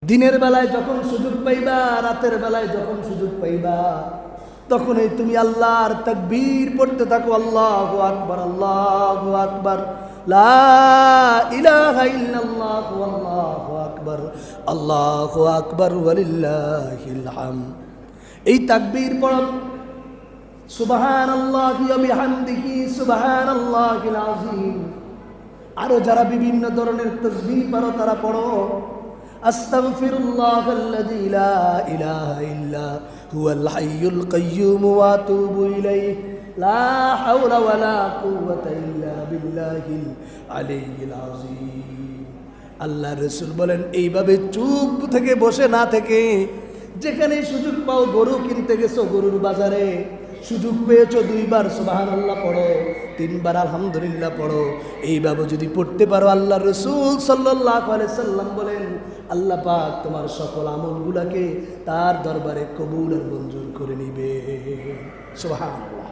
দিনের বেলায় যখন সুযোগ পাইবা, রাতের বেলায় যখন সুযোগ পাইবা, তখনই তুমি আল্লাহর তাকবীর পড়তে থাকো। আল্লাহু আকবার, আল্লাহু আকবার, লা ইলাহা ইল্লাল্লাহু, আল্লাহু আকবার, আল্লাহু আকবার, ওয়ালিল্লাহিল হামদ। এই তাকবীর পড়ো। সুবহানাল্লাহি ওয়া বিহামদিহি, সুবহানাল্লাহিল আযীম। আরো যারা বিভিন্ন ধরনের তাসবিহ পারো তারা পড়ো। আস্তাগফিরুল্লাহাল্লাযী লা ইলাহা ইল্লা হুয়াল হাইয়ুল কাইয়্যুম ওয়া আতুবু ইলাইহি, লা হাওলা ওয়ালা কুওয়াতা ইল্লা বিল্লাহিল আলিয়্যিল আযীম। আল্লাহর রাসূল বলেন, এইভাবে চুপ থেকে বসে না থেকে যেখানে সুযোগ পাও, গরু কিনতে গেছো, গরুর বাজারে সুযোগ পেয়েছো, 2 বার সুবহানাল্লাহ পড়ো, 3 বার আলহামদুলিল্লাহ পড়ো। এইভাবে যদি পড়তে পারো, আল্লাহর রাসূল সাল্লাল্লাহু আলাইহি সাল্লাম বলেন, আল্লাহ পাক তোমার সকল আমলগুলোকে তার দরবারে কবুল আর মঞ্জুর করে নিবে। সুবহানাল্লাহ।